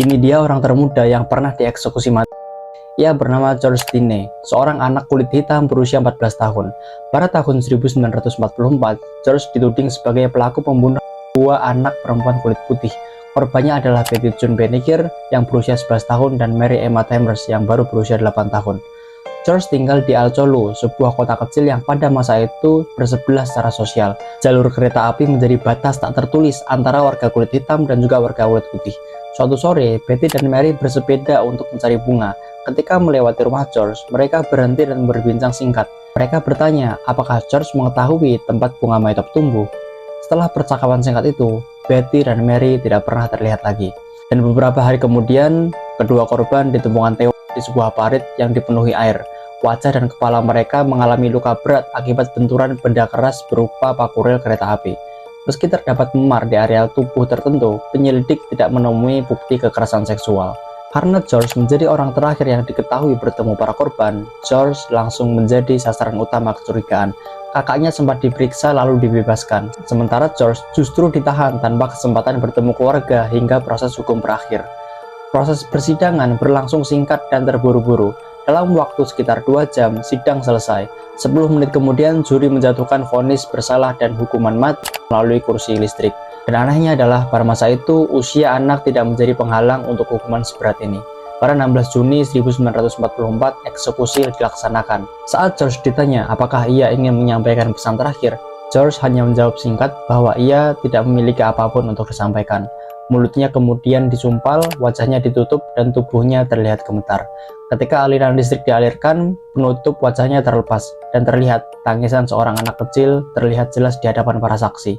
Ini dia orang termuda yang pernah dieksekusi mati. Ia bernama George Stinney, seorang anak kulit hitam berusia 14 tahun. Pada tahun 1944, George dituding sebagai pelaku pembunuhan dua anak perempuan kulit putih. Korbannya adalah Betty June Bannister yang berusia 11 tahun dan Mary Emma Chambers yang baru berusia 8 tahun. George tinggal di Alcolu, sebuah kota kecil yang pada masa itu bersebelah secara sosial. Jalur kereta api menjadi batas tak tertulis antara warga kulit hitam dan juga warga kulit putih. Suatu sore, Betty dan Mary bersepeda untuk mencari bunga. Ketika melewati rumah George, mereka berhenti dan berbincang singkat. Mereka bertanya apakah George mengetahui tempat bunga maytop tumbuh. Setelah percakapan singkat itu, Betty dan Mary tidak pernah terlihat lagi. Dan beberapa hari kemudian, kedua korban ditemukan tewas di sebuah parit yang dipenuhi air. Wajah dan kepala mereka mengalami luka berat akibat benturan benda keras berupa paku rel kereta api. Meski terdapat memar di area tubuh tertentu, penyelidik tidak menemui bukti kekerasan seksual. Karena George menjadi orang terakhir yang diketahui bertemu para korban, George langsung menjadi sasaran utama kecurigaan. Kakaknya sempat diperiksa lalu dibebaskan, sementara George justru ditahan tanpa kesempatan bertemu keluarga hingga proses hukum berakhir. Proses persidangan berlangsung singkat dan terburu-buru. Dalam waktu sekitar 2 jam, sidang selesai. 10 menit kemudian, juri menjatuhkan vonis bersalah dan hukuman mati melalui kursi listrik. Dan anehnya adalah, pada masa itu, usia anak tidak menjadi penghalang untuk hukuman seberat ini. Pada 16 Juni 1944, eksekusi dilaksanakan. Saat George ditanya apakah ia ingin menyampaikan pesan terakhir, George hanya menjawab singkat bahwa ia tidak memiliki apapun untuk disampaikan. Mulutnya kemudian disumpal, wajahnya ditutup, dan tubuhnya terlihat gemetar. Ketika aliran listrik dialirkan, penutup wajahnya terlepas, dan terlihat tangisan seorang anak kecil terlihat jelas di hadapan para saksi.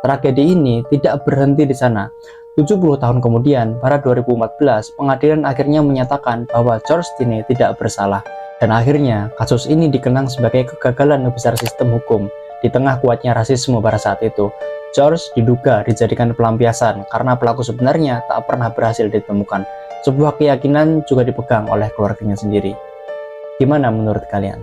Tragedi ini tidak berhenti di sana. 70 tahun kemudian, pada 2014, pengadilan akhirnya menyatakan bahwa George Stinney tidak bersalah. Dan akhirnya, kasus ini dikenang sebagai kegagalan besar sistem hukum. Di tengah kuatnya rasisme pada saat itu, George diduga dijadikan pelampiasan karena pelaku sebenarnya tak pernah berhasil ditemukan. Sebuah keyakinan juga dipegang oleh keluarganya sendiri. Gimana menurut kalian?